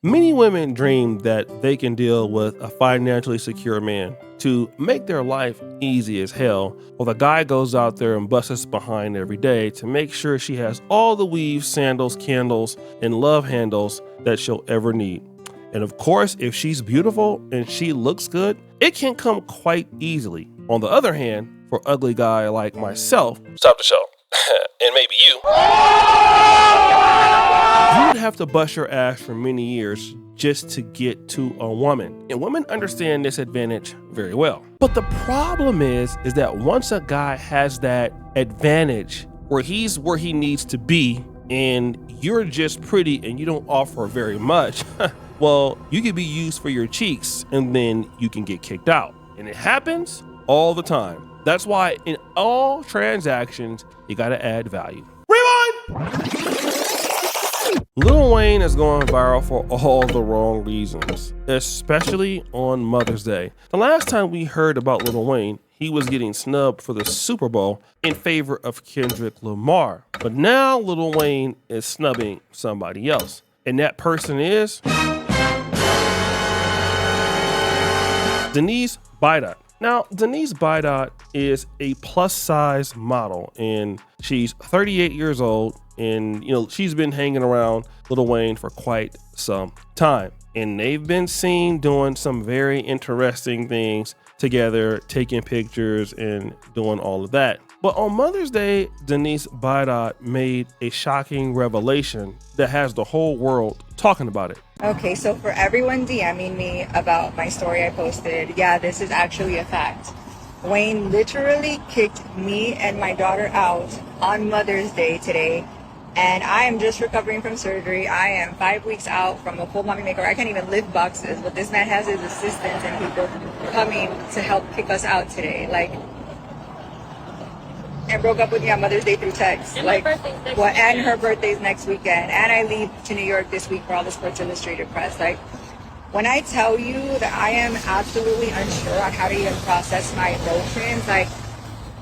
Many women dream that they can deal with a financially secure man to make their life easy as hell, while the guy goes out there and busts us behind every day to make sure she has all the weaves, sandals, candles, and love handles that she'll ever need. And of course, if she's beautiful and she looks good, it can come quite easily. On the other hand, for ugly guy like myself, stop the show, and maybe you, you would have to bust your ass for many years just to get to a woman. And women understand this advantage very well. But the problem is that once a guy has that advantage where he's where he needs to be and you're just pretty and you don't offer very much, well, you can be used for your cheeks and then you can get kicked out. And it happens all the time. That's why in all transactions, you gotta add value. Rewind! Lil Wayne is going viral for all the wrong reasons, especially on Mother's Day. The last time we heard about Lil Wayne, he was getting snubbed for the Super Bowl in favor of Kendrick Lamar. But now Lil Wayne is snubbing somebody else. And that person is Denise Bidot. Now, Denise Bidot is a plus size model and she's 38 years old. And, she's been hanging around Lil Wayne for quite some time. And they've been seen doing some very interesting things together, taking pictures and doing all of that. But on Mother's Day, Denise Bidot made a shocking revelation that has the whole world talking about it. Okay, so for everyone DMing me about my story I posted, yeah, this is actually a fact. Wayne literally kicked me and my daughter out on Mother's Day today. And I am just recovering from surgery. I am 5 weeks out from a full mommy makeover. I can't even lift boxes, but this man has his assistants and people coming to help kick us out today. And broke up with me on Mother's Day through text. And and her birthday's next weekend. And I leave to New York this week for all the Sports Illustrated press. When I tell you that I am absolutely unsure on how to even process my emotions,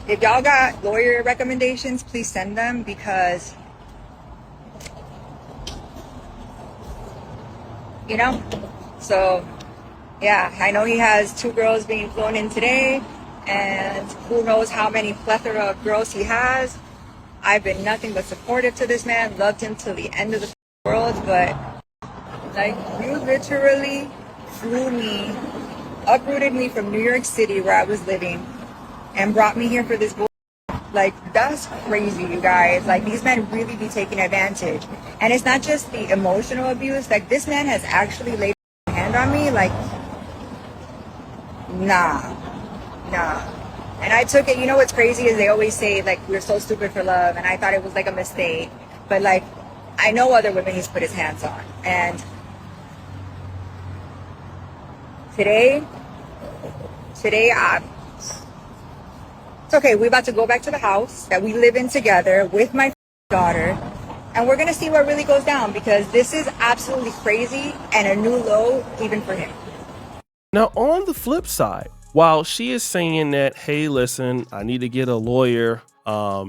if y'all got lawyer recommendations, please send them because So, yeah, I know he has 2 girls being flown in today, and who knows how many plethora of girls he has. I've been nothing but supportive to this man, loved him till the end of the world, but, you literally flew me, uprooted me from New York City where I was living, and brought me here for this bull. That's crazy, you guys. These men really be taking advantage. And it's not just the emotional abuse. This man has actually laid a hand on me. Nah. And I took it, what's crazy is they always say, we're so stupid for love. And I thought it was, a mistake. But, I know other women he's put his hands on. And today, it's okay, we're about to go back to the house that we live in together with my daughter, and we're gonna see what really goes down because this is absolutely crazy and a new low even for him. Now, on the flip side, while she is saying that, hey, listen, I need to get a lawyer.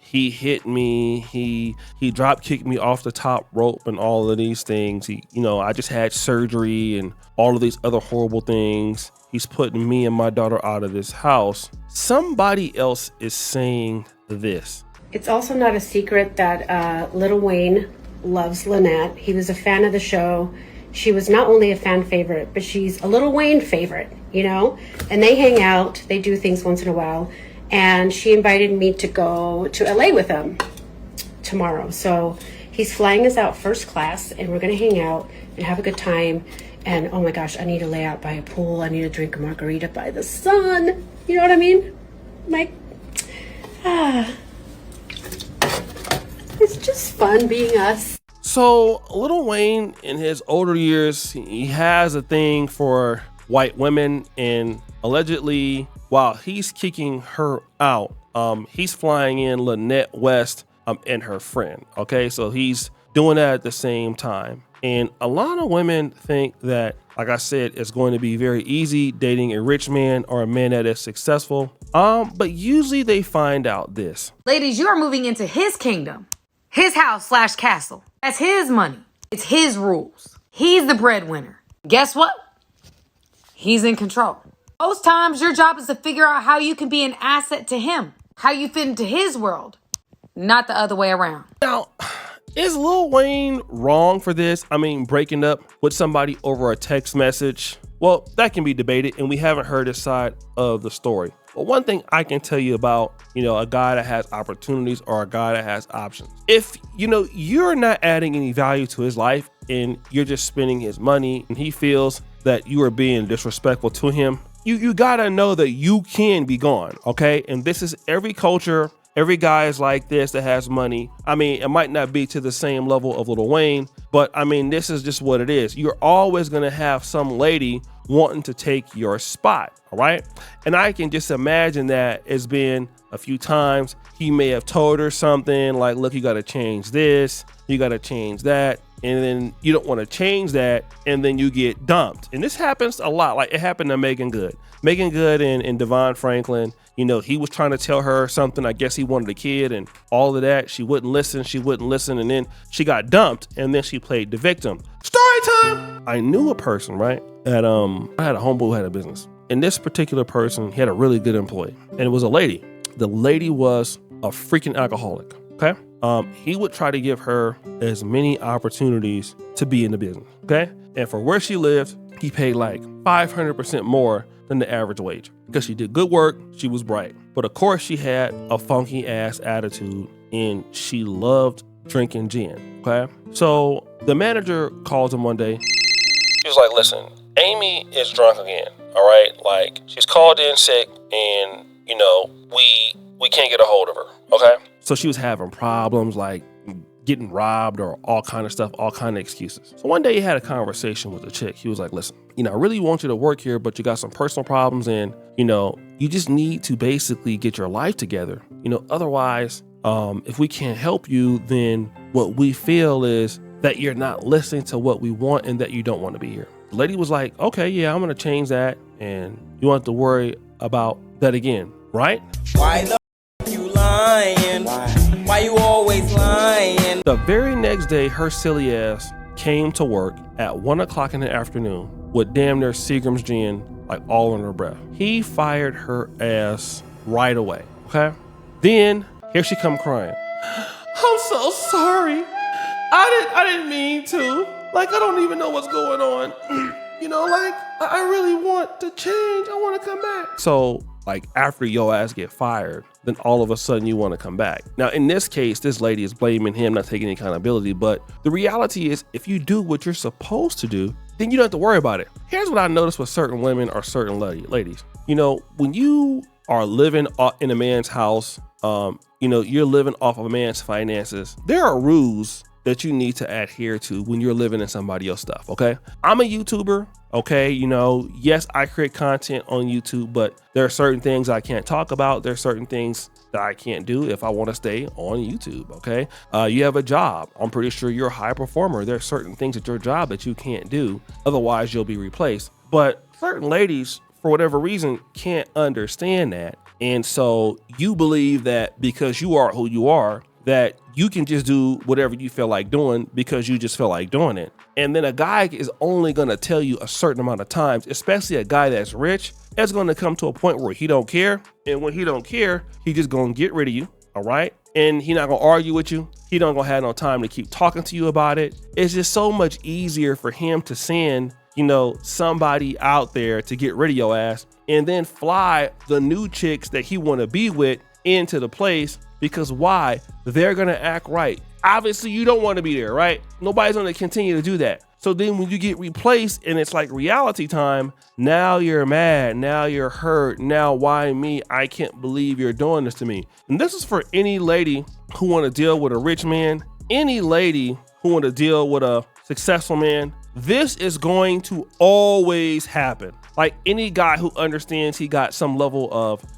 He hit me. He drop kicked me off the top rope and all of these things. I just had surgery and all of these other horrible things. He's putting me and my daughter out of this house. Somebody else is saying this. It's also not a secret that Lil Wayne loves Lynette. He was a fan of the show. She was not only a fan favorite, but she's a Lil Wayne favorite, And they hang out. They do things once in a while. And she invited me to go to LA with him tomorrow. So he's flying us out first class, and we're going to hang out and have a good time. And oh my gosh, I need to lay out by a pool. I need to drink a margarita by the sun. You know what I mean? It's just fun being us. So Lil Wayne, in his older years, he has a thing for white women, and allegedly, while he's kicking her out, he's flying in Lynette West and her friend. Okay, so he's doing that at the same time. And a lot of women think that, like I said, it's going to be very easy dating a rich man or a man that is successful. But usually they find out this. Ladies, you are moving into his kingdom, his house / castle. That's his money. It's his rules. He's the breadwinner. Guess what? He's in control. Most times, your job is to figure out how you can be an asset to him, how you fit into his world, not the other way around. Now, is Lil Wayne wrong for this? I mean, breaking up with somebody over a text message? Well, that can be debated, and we haven't heard his side of the story. But one thing I can tell you about, a guy that has opportunities or a guy that has options. If, you're not adding any value to his life and you're just spending his money and he feels that you are being disrespectful to him, you gotta know that you can be gone, okay? And this is every culture. Every guy is like this that has money. I mean, it might not be to the same level of Lil Wayne, but I mean, this is just what it is. You're always gonna have some lady wanting to take your spot, all right? And I can just imagine that it's been a few times. He may have told her something like, look, you gotta change this, you gotta change that, and then you don't wanna change that, and then you get dumped. And this happens a lot. Like it happened to Megan Good. Megan Good and Devon Franklin, he was trying to tell her something. I guess he wanted a kid and all of that. She wouldn't listen. And then she got dumped and then she played the victim. Story time. I knew a person, right? I had a homeboy who had a business. And this particular person, he had a really good employee. And it was a lady. The lady was a freaking alcoholic, okay? He would try to give her as many opportunities to be in the business, okay? And for where she lived, he paid like 500% more than the average wage because she did good work. She was bright, but of course she had a funky ass attitude and she loved drinking gin. Okay. So the manager calls him one day. She was like, listen, Amy is drunk again. All right. Like she's called in sick and we can't get a hold of her. Okay. So she was having problems like getting robbed or all kind of stuff, all kind of excuses. So one day he had a conversation with a chick. He was like, listen, I really want you to work here, but you got some personal problems and, you just need to basically get your life together. Otherwise, if we can't help you, then what we feel is that you're not listening to what we want and that you don't want to be here. The lady was like, okay, yeah, I'm going to change that. And you won't have to worry about that again, right? Why the you lying? Why you always lying? The very next day, her silly ass came to work at 1 o'clock in the afternoon with damn near Seagram's gin like all on her breath. He fired her ass right away, okay? Then here she come crying. I'm so sorry. I didn't mean to. Like, I don't even know what's going on. I really want to change. I want to come back. So like after your ass get fired, then all of a sudden you want to come back. Now, in this case, this lady is blaming him, not taking any accountability. But the reality is if you do what you're supposed to do, then you don't have to worry about it. Here's what I noticed with certain women or certain ladies. When you are living in a man's house, you're living off of a man's finances, there are rules that you need to adhere to when you're living in somebody else's stuff, okay? I'm a YouTuber, okay? Yes, I create content on YouTube, but there are certain things I can't talk about. There are certain things that I can't do if I want to stay on YouTube, okay? You have a job. I'm pretty sure you're a high performer. There are certain things at your job that you can't do. Otherwise, you'll be replaced. But certain ladies, for whatever reason, can't understand that. And so you believe that because you are who you are, that you can just do whatever you feel like doing because you just feel like doing it. And then a guy is only going to tell you a certain amount of times, especially a guy that's rich, it's going to come to a point where he don't care. And when he don't care, he just going to get rid of you. All right. And he not going to argue with you. He don't going to have no time to keep talking to you about it. It's just so much easier for him to send, somebody out there to get rid of your ass and then fly the new chicks that he want to be with into the place. Because why? They're going to act right. Obviously, you don't want to be there, right? Nobody's going to continue to do that. So then when you get replaced and it's like reality time, now you're mad. Now you're hurt. Now why me? I can't believe you're doing this to me. And this is for any lady who want to deal with a rich man, any lady who want to deal with a successful man. This is going to always happen. Like any guy who understands he got some level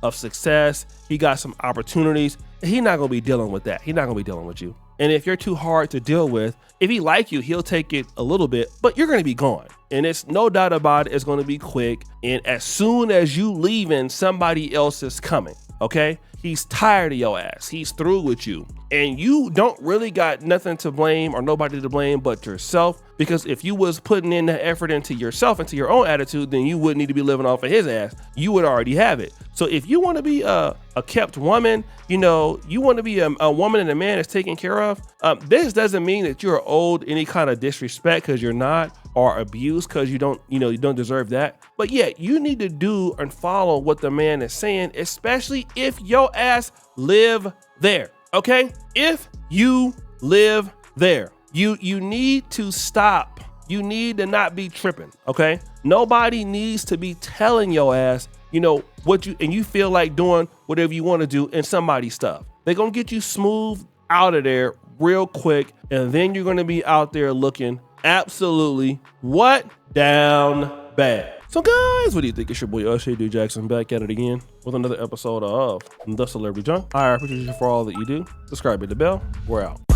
of success, he got some opportunities, he's not going to be dealing with that. He's not going to be dealing with you. And if you're too hard to deal with, if he like you, he'll take it a little bit, but you're going to be gone. And it's no doubt about it, it's going to be quick. And as soon as you leaving, somebody else is coming. okay? He's tired of your ass. He's through with you. And you don't really got nothing to blame or nobody to blame but yourself, because if you was putting in the effort into yourself, into your own attitude, then you wouldn't need to be living off of his ass. You would already have it. So if you want to be a kept woman, you know, you want to be a woman and a man is taken care of, this doesn't mean that you're owed any kind of disrespect, because you're not, or abuse because you don't deserve that. But yeah, you need to do and follow what the man is saying, especially if your ass live there. Okay? If you live there, you need to stop. You need to not be tripping. Okay? Nobody needs to be telling your ass, you know, what you feel like doing whatever you want to do in somebody's stuff. They're gonna get you smooth out of there real quick, and then you're gonna be out there looking absolutely what? Down bad. So guys, what do you think? It's your boy Usher D Jackson back at it again with another episode of The Celebrity Junk. I appreciate you for all that you do. Subscribe, hit the bell. We're out.